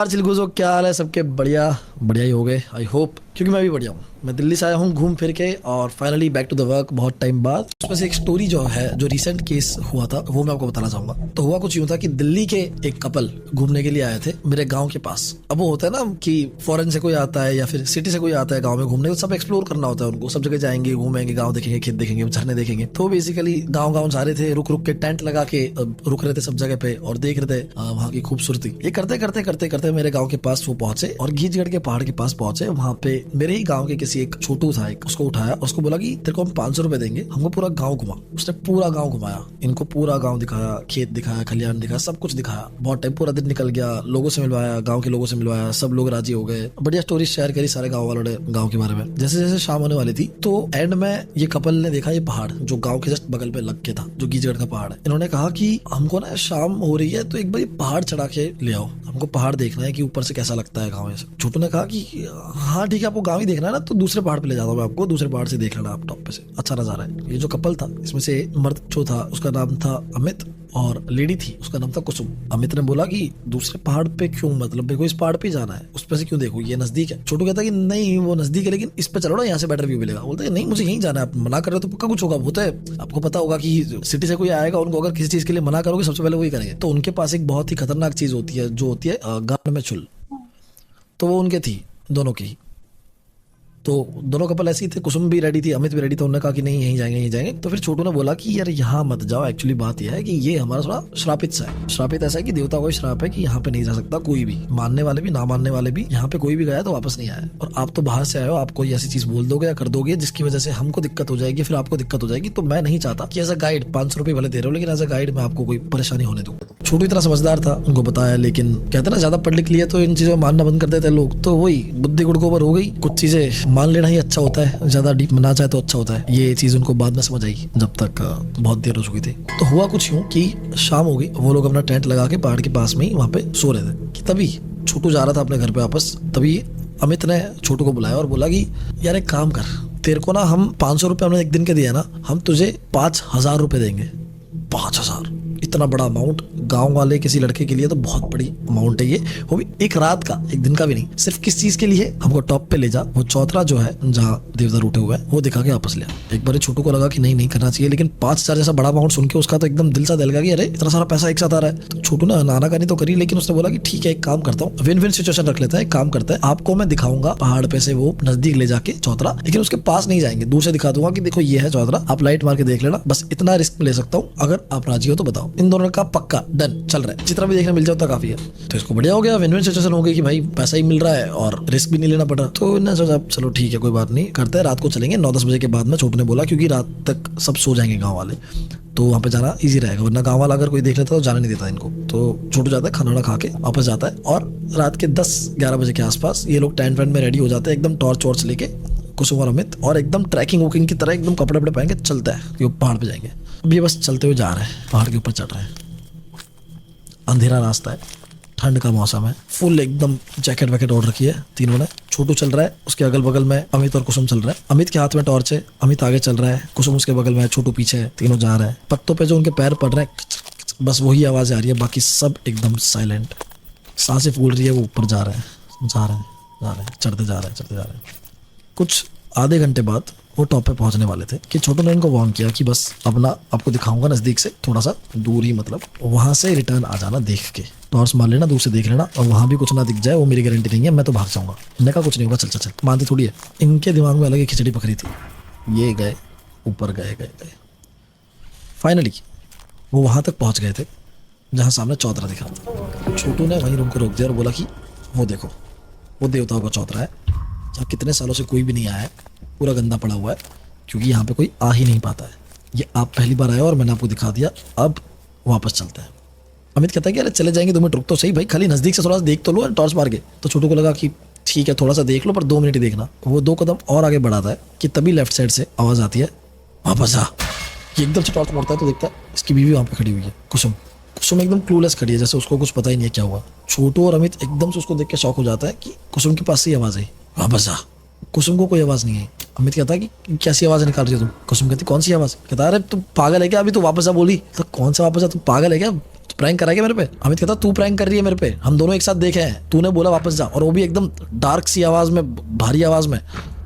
चिलगुजो, क्या हाल है सबके? बढ़िया बढ़िया ही हो गए आई होप, क्योंकि मैं भी बढ़िया हूँ। मैं दिल्ली से आया हूँ घूम फिर के और finally back to the work बहुत टाइम बाद। उसमें से एक स्टोरी जो है, जो रिसेंट केस हुआ था, वो मैं आपको बताना चाहूंगा। तो हुआ कुछ यूं था कि दिल्ली के एक कपल घूमने के लिए आए थे मेरे गांव के पास। अब वो होता है ना कि फॉरेन से कोई आता है या फिर सिटी से कोई आता है गाँव में घूमने, तो सब एक्सप्लोर करना होता है उनको। सब जगह जाएंगे, घूमेंगे, गाँव देखेंगे, खेत देखेंगे, झरने देखेंगे। तो बेसिकली गाँव गाँव जा रहे थे, रुक रुक के टेंट लगा के रुक रहे थे सब जगह पे और देख रहे थे वहाँ की खूबसूरती। ये करते करते करते करते मेरे गाँव के पास वो पहुंचे और घीचगढ़ के पहाड़ के पास पहुंचे। वहाँ पे मेरे ही गाँव के किसी एक छोटू था, उसको उठाया, उसको बोला कि तेरे को हम 500 रुपए देंगे, हमको पूरा गांव घुमा। उसने पूरा गांव घुमाया, इनको पूरा गांव दिखाया, खेत दिखाया, खलिहान दिखाया, सब कुछ दिखाया। बहुत टाइम, पूरा दिन निकल गया, लोगों से मिलवाया, गांव के लोगों से मिलवाया, सब लोग राजी हो गए। बढ़िया स्टोरी शेयर करी सारे गांव वालों ने गांव के बारे में। जैसे जैसे शाम होने वाली थी तो एंड में ये कपल ने देखा ये पहाड़ जो गाँव के जस्ट बगल पे लग के था, जो घीचगढ़ का पहाड़ है। इन्होंने कहा कि हमको ना शाम हो रही है तो एक बार पहाड़ चढ़ा के ले आओ, हमको पहाड़ देखना है कि ऊपर से कैसा लगता है गाँव। छोटू ने कहा कि हाँ ठीक है, आपको गाँव ही देखना है ना, तो दूसरे पहाड़ पे ले जाता हूँ मैं आपको, दूसरे पहाड़ से देख लेना आप, टॉप पे से अच्छा नजारा है। ये जो कपल था, इसमें से मर्द जो था उसका नाम था अमित और लेडी थी उसका नाम था कुसुम। अमित ने बोला कि दूसरे पहाड़ पे क्यों, मतलब मेरे को इस पहाड़ पे जाना है, उस पे से क्यों देखो, ये नजदीक है। छोटू कहता है कि नहीं वो नजदीक है लेकिन इस पे चलो ना, यहाँ से बेटर व्यू मिलेगा। बोलते हैं नहीं मुझे यहीं जाना है, आप मना कर रहे हो तो पक्का कुछ होगा। होता है, आपको पता होगा कि सिटी से कोई आएगा, उनको अगर किसी चीज के लिए मना करोगे सबसे पहले वही करेंगे। तो उनके पास एक बहुत ही खतरनाक चीज होती है, जो होती है गांड में चुल। तो वो उनके थी, दोनों की। तो दोनों कपल ऐसे ही थे, कुसुम भी रेडी थी, अमित भी रेडी था। उन्होंने कहा कि नहीं यहीं जाएंगे, यहीं जाएंगे। तो फिर छोटू ने बोला कि यार यहाँ मत जाओ, एक्चुअली बात यह है कि ये हमारा थोड़ा श्रापित सा है। श्रापित ऐसा है कि देवता का श्राप है कि यहाँ पे नहीं जा सकता कोई भी, मानने वाले भी ना मानने वाले भी। यहाँ पे कोई भी गया तो वापस नहीं आया। और आप तो बाहर से आए हो, आप कोई ऐसी चीज बोल दोगे या कर दोगे जिसकी वजह से हमको दिक्कत हो जाएगी, फिर आपको दिक्कत हो जाएगी। तो मैं नहीं चाहता कि एज अ गाइड 500 रुपए भले दे रहे हो, लेकिन एज अ गाइड मैं आपको कोई परेशानी होने दूं। छोटू इतना समझदार था, उनको बताया, लेकिन कहते ना ज्यादा पढ़ लिख लिया तो इन चीजों में मानना बंद कर देते लोग। तो वही बुद्धि गुड़गोबर हो गई, कुछ चीजें मान लेना ही अच्छा होता है, ज्यादा डीप में ना जाए तो अच्छा होता है। ये चीज उनको बाद में समझ आई, जब तक बहुत देर हो चुकी थी। तो हुआ कुछ यूं कि शाम हो गई, वो लोग अपना टेंट लगा के पहाड़ के पास में ही वहां पे सो रहे थे कि तभी छोटू जा रहा था अपने घर पे वापस। तभी अमित ने छोटू को बुलाया और बोला कि यार एक काम कर, तेरे को ना हम 500 रुपये हमने एक दिन के दिया ना, हम तुझे 5000 रुपये देंगे। 5000 इतना बड़ा अमाउंट गांव वाले किसी लड़के के लिए तो बहुत बड़ी अमाउंट है ये, वो भी एक रात का, एक दिन का भी नहीं। सिर्फ किस चीज के लिए? हमको टॉप पे ले जा, वो चौतरा जो है जहाँ देवदार उठे हुए हैं वो दिखा के वापस ले आ। एक बार छोटू को लगा कि नहीं नहीं करना चाहिए, लेकिन 5000 जैसा बड़ा अमाउंट सुन के उसका तो एकदम दिल सा दहल गया कि अरे इतना सारा पैसा एक साथ आ रहा है। तो छोटू ने नानाकानी तो करी, लेकिन उसने बोला कि ठीक है एक काम करता हूँ, विन विन सिचुएशन रख लेता है। एक काम करता है, आपको मैं दिखाऊंगा पहाड़ पे से वो नजदीक ले जाके चौतरा, लेकिन उसके पास नहीं जाएंगे, दूर से दिखा दूंगा कि देखो ये है चौतरा, आप लाइट मार के देख लेना, बस इतना रिस्क ले सकता हूँ, अगर आप राजी हो तो बताओ। इन दोनों का पक्का डन चल रहा है, जितना भी देखने मिल जाता काफी है। तो इसको बढ़िया हो गया, विन विन सिचुएशन हो गई कि भाई पैसा ही मिल रहा है और रिस्क भी नहीं लेना पड़ रहा। तो इन्होंने सोचा चलो ठीक है कोई बात नहीं, करते हैं, रात को चलेंगे 9-10 बजे के बाद में। छोटू ने बोला क्योंकि रात तक सब सो जाएंगे गाँव वाले, तो वहाँ पे जाना इजी रहेगा, वरना गाँव वाला अगर कोई देख लेता तो जाने नहीं देता इनको। तो छोटू जाता है, खाना खा के वापस जाता है और रात के 10-11 बजे के आसपास ये लोग टेंट वेंट में रेडी हो जाते हैं, एकदम टॉर्च वॉर्च लेके, कुसुम और अमित, और एकदम ट्रैकिंग वॉकिंग की तरह एकदम कपड़े वपड़े पहन के चलता है कि वो पहाड़ पे जाएंगे। अब ये बस चलते हुए जा रहे हैं, पहाड़ के ऊपर चढ़ रहे हैं। अंधेरा रास्ता है, ठंड का मौसम है, फुल एकदम जैकेट वैकेट ओढ़ रखी है तीनों ने। छोटू चल रहा है, उसके अगल बगल में अमित और कुसुम चल रहा है। अमित के हाथ में टॉर्च है, अमित आगे चल रहा है, कुसुम उसके बगल में है, छोटू पीछे है, तीनों जा रहे हैं। पत्तों पे जो उनके पैर पड़ रहे हैं बस वही आवाज आ रही है, बाकी सब एकदम साइलेंट। सांसें फूल रही है, वो ऊपर जा रहे हैं, जा रहे हैं, जा रहे हैं, चढ़ते जा रहे हैं, चढ़ते जा रहे हैं। कुछ आधे घंटे बाद वो टॉप पे पहुंचने वाले थे कि छोटू ने इनको वार्न किया कि बस अपना आपको दिखाऊंगा नजदीक से, थोड़ा सा दूर ही, मतलब वहां से रिटर्न आ जाना, देख के टॉर्च मार लेना, दूर से देख लेना, और वहां भी कुछ ना दिख जाए वो मेरी गारंटी नहीं है, मैं तो भाग जाऊंगा। इन्होंने कहा कुछ नहीं होगा, चल चल चल, मानती थोड़ी है। इनके दिमाग में अलग ही खिचड़ी पकड़ी थी। ये गए ऊपर, गए गए गए, फाइनली वो वहां तक पहुंच गए थे जहाँ सामने चौतरा दिखा था। छोटू ने वहीं उनको रोक दिया और बोला कि वो देखो वो देवताओं का चौतरा है, जहाँ कितने सालों से कोई भी नहीं आया है, पूरा गंदा पड़ा हुआ है, क्योंकि यहाँ पे कोई आ ही नहीं पाता है। ये आप पहली बार आए और मैंने आपको दिखा दिया, अब वापस चलते हैं। अमित कहता है कि अरे चले जाएंगे, 2 मिनट रुक तो सही भाई, खाली नजदीक से थोड़ा सा देख तो लो टॉर्च मार के। तो छोटू को लगा कि ठीक है थोड़ा सा देख लो, पर 2 मिनट ही देखना। वो 2 कदम और आगे बढ़ाता है कि तभी लेफ्ट साइड से आवाज आती है, वापस आ। ये एकदम से टॉर्च मोड़ता है तो देखता है इसकी बीवी वहां पे खड़ी हुई है, कुसुम। कुसुम एकदम क्लूलेस खड़ी है, जैसे उसको कुछ पता ही नहीं है क्या हुआ। छोटू और अमित एकदम से उसको देख के शॉक हो जाता है कि कुसुम के पास से आवाज आई, वापस आ। कुसुम को कोई आवाज नहीं है। अमित कहता है कि कैसी आवाज निकाल रही हो तुम? कुसुम कहती कौन सी आवाज? कहता है अरे तुम पागल है क्या, अभी तो वापस आ बोली। तो कौन सा वापस आ, तुम पागल है क्या, प्रैंक करा क्या मेरे पे? अमित कहता तू प्रैंक कर रही है मेरे पे, हम दोनों एक साथ देखे हैं, तूने बोला वापस जा, और वो भी एकदम डार्क सी आवाज में, भारी आवाज में।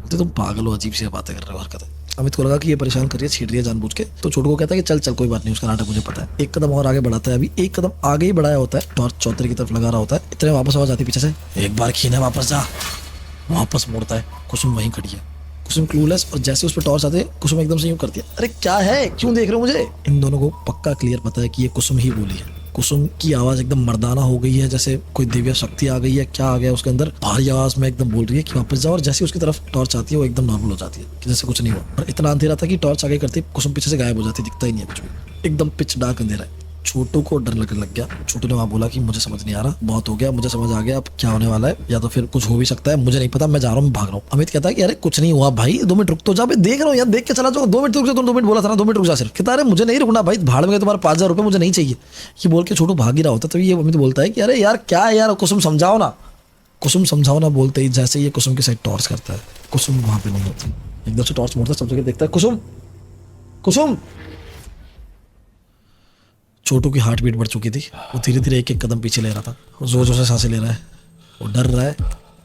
तो तुम पागल हो, अजीब सी बातें कर रहे हो, हरकतें। अमित को लगा कि ये परेशान कर रही है, छीट रही है जानबूझ के, तो छोटू को कहता है कि चल चल कोई बात नहीं, उसका नाटक मुझे पता है। एक कदम और आगे बढ़ाता है, अभी एक कदम आगे ही बढ़ाया होता है, टॉर्च चौधरी की तरफ लगा रहा होता है, इतने वापस आवाज आती है पीछे से, एक बार खींचा वापस जा। वापस मुड़ता है, कुसुम वहीं खड़ी है। कुसुम क्लूलेस, और जैसे उस पर टॉर्च आते कुसुम एकदम से यूं करती है, अरे क्या है, क्यों देख रहे हो मुझे? इन दोनों को पक्का क्लियर पता है कि ये कुसुम ही बोली है। कुसुम की आवाज एकदम मर्दाना हो गई है, जैसे कोई दिव्य शक्ति आ गई है, क्या आ गया उसके अंदर, भारी आवाज में एकदम बोल रही है कि वापस जाओ, और जैसे उसकी तरफ टॉर्च आती है वो एकदम नॉर्मल हो जाती है कि जैसे कुछ नहीं हुआ। और इतना अंधेरा था कि टॉर्च आगे करती कुसुम पीछे से गायब हो जाती, दिखता ही नहीं है कुछ भी, एकदम पिच डार्क अंधेरा है। छोटू को डर लगने लग गया। छोटू ने वहां बोला कि मुझे समझ नहीं आ रहा, बहुत हो गया, मुझे समझ आ गया अब क्या होने वाला है, या तो फिर कुछ हो भी सकता है, मुझे नहीं पता, मैं जा रहा हूँ, भाग रहा हूँ। अमित कहता है कि अरे कुछ नहीं हुआ भाई, 2 मिनट रुक तो जा, देख रहा हूँ यार, देख के चला जाओ, 2 मिनट रुक जा, तुम 2 मिनट बोला था ना, 2 मिनट रुक जा सिर्फ। कहता अरे मुझे नहीं रुकना भाई, भाड़ में तुम्हारे 5,000 रुपये मुझे नहीं चाहिए। ये बोल के छोटू भाग ही रहा होता, तो ये अमित बोलता है कि अरे यार क्या है यार, कुसुम समझाओ ना, कुसुम समझाओ ना, बोलते ही जैसे ये कुसुम की साइड टॉर्च करता है, कुसुम वहां पे नहीं होती, एकदम से टॉर्च मोड़ता है, सब जगह देखता है, कुसुम कुसुम। छोटू की हार्ट बीट बढ़ चुकी थी, वो धीरे धीरे एक एक कदम पीछे ले रहा था, वो जोर जोर से सांसें ले रहा है, वो डर रहा है।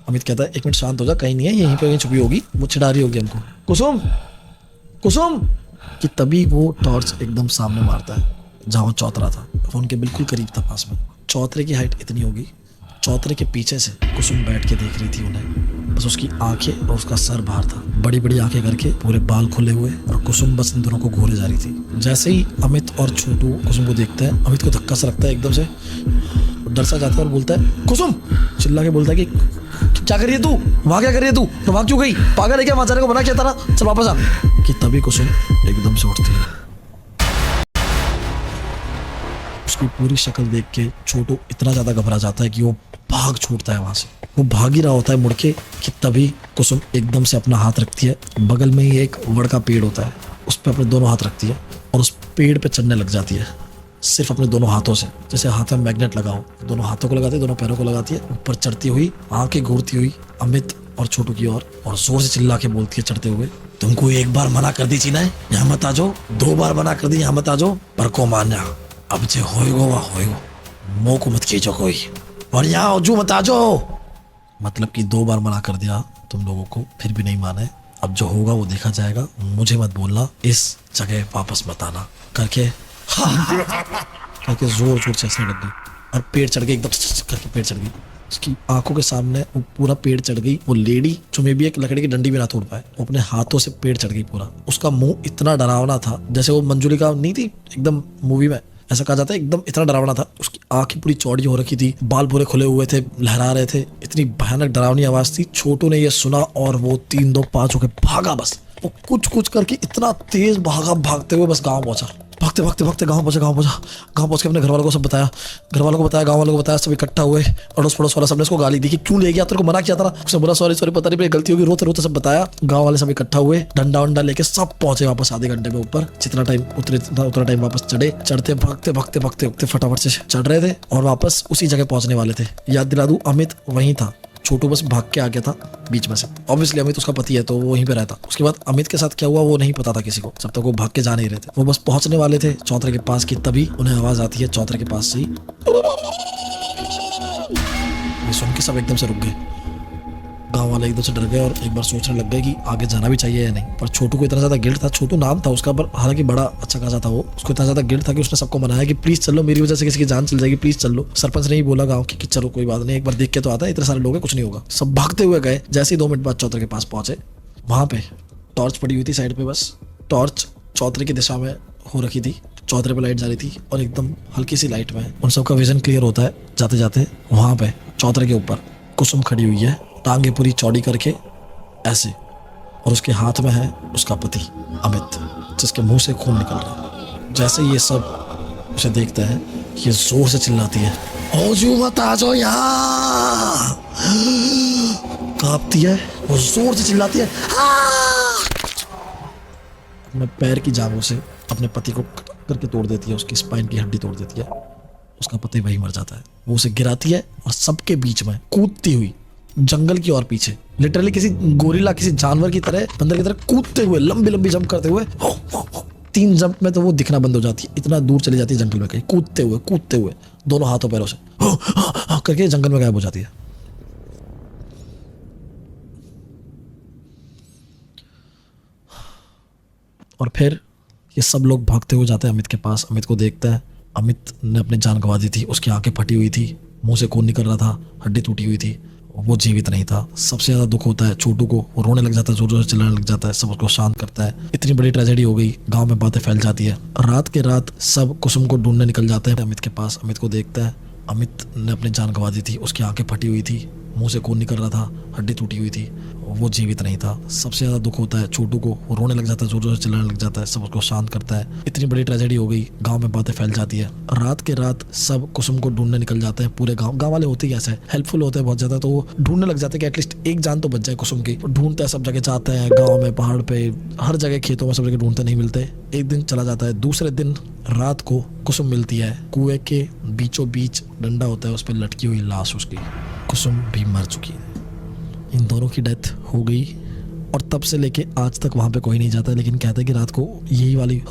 अमित कहता है 1 मिनट शांत हो जा, कहीं नहीं है, यहीं पे कहीं छुपी होगी, वो छिड़ा रही होगी हमको, कुसुम कुसुम। कि तभी वो टॉर्च एकदम सामने मारता है जहाँ वो चौतरा था, वो उनके बिल्कुल करीब था, पास में। चौतरे की हाइट इतनी होगी, चौतरे के पीछे से कुसुम बैठ के देख रही थी उन्हें, बस उसकी आंखें और उसका सर बाहर था, बड़ी बड़ी आंखें करके, पूरे बाल खुले हुए, और कुसुम बस इन दोनों को घूरे जा रही थी। जैसे ही अमित और छोटू कुसुम को देखते हैं, अमित को धक्का सा लगता है, एकदम से डर सा जाता है और बोलता है कुसुम, चिल्ला के बोलता है कि क्या कर रही है तू, वहां क्या कर रही है तू, तो वहां क्यों गई, पागल है क्या, वहां जाने को मना किया था ना, चल वापस आ। कि तभी कुसुम एकदम से उठती है। उसकी पूरी शक्ल देख के छोटू इतना ज्यादा घबरा जाता है कि वो भाग छूटता है वहां से, वो भाग ही रहा होता है मुड़ के, कि तभी कुसुम एकदम से अपना हाथ रखती है, बगल में ही एक वड़ का पेड़ होता है, उस पर अपने दोनों हाथ रखती है और उस पेड़ पे चढ़ने लग जाती है, सिर्फ अपने दोनों हाथों से, जैसे हाथ में मैग्नेट लगा हो, दोनों हाथों को लगाती है, दोनों पैरों को लगाती है, ऊपर चढ़ती हुई, आंखें घूरती हुई अमित और छोटू की ओर, और जोर से चिल्ला के बोलती है चढ़ते हुए, तुमको 1 बार मना कर दी थी ना, यहाँ मत आ जाओ, 2 बार मना कर दी, यहाँ मत आ जाओ, पर को मानना, अब जो होएगो वह होएगो, मुंह को मत खींचो कोई, और यहाँ ओजू मत आ जाओ। मतलब कि 2 बार मना कर दिया तुम लोगों को, फिर भी नहीं माने, अब जो होगा वो देखा जाएगा, मुझे मत बोलना, इस जगह वापस मत आना, करके करके जोर जोर से हंसने लग गई, और पेड़ चढ़ गई, एकदम करके पेड़ चढ़ गई, उसकी आंखों के सामने वो पूरा पेड़ चढ़ गई। वो लेडी जो मे भी एक लकड़ी की डंडी भी ना तोड़ पाए, वो अपने हाथों से पेड़ चढ़ गई पूरा। उसका मुंह इतना डरावना था, जैसे वो मंजुलिका नहीं थी एकदम मूवी में, ऐसा कहा जाता है, एकदम इतना डरावना था। उसकी आंखें पूरी चौड़ी हो रखी थी, बाल पूरे खुले हुए थे, लहरा रहे थे, इतनी भयानक डरावनी आवाज थी। छोटू ने ये सुना और वो 3-2-5 होकर भागा, बस वो कुछ करके इतना तेज भागा, भागते हुए बस गाँव पहुंचा, भागते भागते भागते गाँव पहुंचा। गाँव पहुंच के अपने घर वालों को सब बताया, गाँव वालों को बताया, सब इकट्ठा हुए, अड़ोस पड़ोस वाला सबने उसको गाली दी कि क्यों ले गया, तेरे को मना किया था ना। उसने बोला सॉरी पता नहीं मेरी गलती होगी, रोते रोते सब बताया। गाँव वाले सब इकट्ठा हुए, डंडा वंडा लेके सब पहुंचे वापस आधे घंटे में ऊपर, जितना टाइम उतना टाइम वापस चढ़ते भागते फटाफट से चढ़ रहे थे और वापस उसी जगह पहुंचने वाले थे। याद दिला दूं, अमित वहीं था, छोटू बस भाग के आ गया था बीच में से। ऑब्वियसली अमित उसका पति है तो वो वहीं पे रहता। उसके बाद अमित के साथ क्या हुआ वो नहीं पता था किसी को, जब तक वो भाग के जा नहीं रहे थे। वो बस पहुंचने वाले थे चौतरे के पास की, तभी उन्हें आवाज आती है चौतरे के पास से ही। ये सुन के सब एकदम से रुक गए। गांव वाले एकदम से डर गए और एक बार सोचने लग गए कि आगे जाना भी चाहिए या नहीं। पर छोटू को इतना ज्यादा गिल्ट था, छोटू नाम था उसका, पर हालांकि बड़ा अच्छा खासा था वो, उसको इतना ज्यादा गिल्ट था कि उसने सबको मनाया कि प्लीज चलो, मेरी वजह से किसी की जान चल जाएगी, प्लीज चलो। सरपंच ने ही बोला गाँव की कि चलो कोई बात नहीं, एक बार देख के तो आता है, इतने सारे लोग हैं, कुछ नहीं होगा। सब भागते हुए गए। जैसे ही 2 मिनट बाद चौतरे के पास पहुंचे, वहां पे टॉर्च पड़ी हुई थी साइड पे, बस टॉर्च चौतरे की दिशा में हो रखी थी, चौतरे पे लाइट जा रही थी और एकदम हल्की सी लाइट में उन सबका विजन क्लियर होता है जाते जाते। वहां पे चौतरे के ऊपर कुसुम खड़ी हुई है, टांगे पूरी चौड़ी करके ऐसे, और उसके हाथ में है उसका पति अमित, जिसके मुंह से खून निकल रहा है। जैसे ये सब उसे देखता है, ये जोर से चिल्लाती है, ओजू मत आ जाओ यहाँ, कांपती है, वो जोर से चिल्लाती है, अपने पैर की जांघों से अपने पति को करके तोड़ देती है, उसकी स्पाइन की हड्डी तोड़ देती है। उसका पति वही मर जाता है। वो उसे गिराती है और सबके बीच में कूदती हुई जंगल की ओर पीछे, लिटरली किसी गोरिल्ला, किसी जानवर की तरह, बंदर की तरह कूदते हुए, लंबी लंबी जंप करते हुए 3 जंप में तो वो दिखना बंद हो जाती है, इतना दूर चली जाती है जंगल में, कहीं कूदते हुए दोनों हाथों पैरों से करके जंगल में गायब हो जाती है। और फिर ये सब लोग भागते हुए जाते हैं अमित के पास, अमित को देखता है। अमित ने अपनी जान गंवा दी थी, उसकी आंखें फटी हुई थी, मुंह से खून निकल रहा था, हड्डी टूटी हुई थी, वो जीवित नहीं था। सबसे ज़्यादा दुख होता है छोटू को, वो रोने लग जाता है, जोर जोर से चिल्लाने लग जाता है, सब उसको शांत करता है। इतनी बड़ी ट्रेजेडी हो गई, गांव में बातें फैल जाती है। रात के रात सब कुसुम को ढूंढने निकल जाते हैं अमित के पास, अमित को देखता है। अमित ने अपनी जान गंवा दी थी, उसकी आंखें फटी हुई थी, मुंह से खून निकल रहा था, हड्डी टूटी हुई थी, वो जीवित नहीं था। सबसे ज़्यादा दुख होता है छोटू को, वो रोने लग जाता है, जोर जोर से चिल्लाने लग जाता है, सब उसको शांत करता है। इतनी बड़ी ट्रेजेडी हो गई, गांव में बातें फैल जाती है। रात के रात सब कुसुम को ढूंढने निकल जाते हैं, पूरे गांव वाले होते ही ऐसे हेल्पफुल होते हैं बहुत ज़्यादा, तो वो ढूंढने लग जाते हैं कि एटलीस्ट एक जान तो बच जाए कुसुम की। ढूंढते हैं, सब जगह जाते हैं, गाँव में, पहाड़ पे, हर जगह, खेतों में, सब जगह ढूंढते, नहीं मिलते। एक दिन चला जाता है, दूसरे दिन रात को कुसुम मिलती है। कुएं के बीचों बीच डंडा होता है, उस पर लटकी हुई लाश उसकी। कुसुम भी मर चुकी है। इन दोनों की डेथ हो गई और तब से लेके आज तक वहाँ पे कोई नहीं जाता, लेकिन कहते हैं कि रात को ये वाली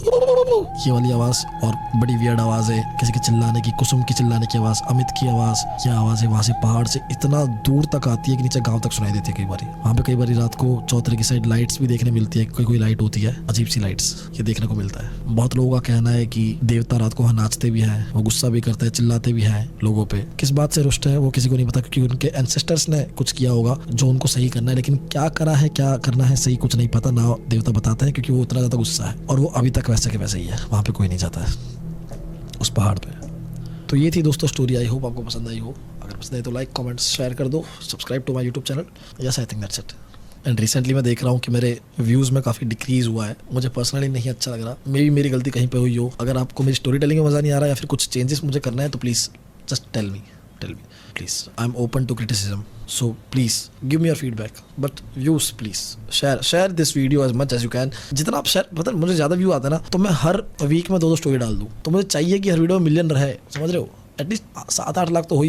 आवाज़ और बड़ी वियर्ड आवाज़ है, किसी के चिल्लाने की, कुसुम की चिल्लाने की आवाज़, अमित की आवाज़, ये आवाज़ है वहाँ से पहाड़ से इतना दूर तक आती है कि नीचे गांव तक सुनाई देती है। कई बार वहाँ पे कई बार रात को चौतरे की साइड लाइट्स भी देखने मिलती है, कोई लाइट होती है, अजीब सी लाइट्स, ये देखने को मिलता है। बहुत लोगों का कहना है कि देवता रात को वहाँ नाचते भी हैं, वो गुस्सा भी करते हैं, चिल्लाते भी हैं लोगों पे। किस बात से रुष्ट है वो किसी को नहीं पता, क्योंकि उनके एंसेस्टर्स ने कुछ किया होगा जो उनको सही करना है, लेकिन क्या करा है, क्या करना है सही कुछ नहीं पता, ना देवता बताते हैं, क्योंकि वो इतना ज़्यादा गुस्सा है और वो अभी तक वैसे के वैसे ही है, वहाँ पे कोई नहीं जाता है उस पहाड़ पे। तो ये थी दोस्तों स्टोरी, आई होप आपको पसंद आई हो। अगर पसंद आई तो लाइक, कमेंट्स, शेयर कर दो, subscribe to my YouTube channel. Yes, I think that's it. And recently मैं देख रहा हूँ कि मेरे व्यूज़ में काफ़ी डिक्रीज़ हुआ है, मुझे पर्सनली नहीं अच्छा लग रहा, मेरी गलती कहीं पे हुई हो। अगर आपको मेरी स्टोरी टेलिंग में मज़ा नहीं आ रहा या फिर कुछ चेंजेस मुझे करना है तो please just tell me please. I am open to criticism, so please give me your feedback, but views please share this video as much as you can. जितना आप शेयर, पता मुझे ज़्यादा व्यू आता है ना, तो मैं हर वीक में 2-2 स्टोरी डाल दूँ, तो मुझे चाहिए कि हर वीडियो में मिलियन रहे, समझ रहे हो, एटलीस्ट 7-8 लाख तो हो ही।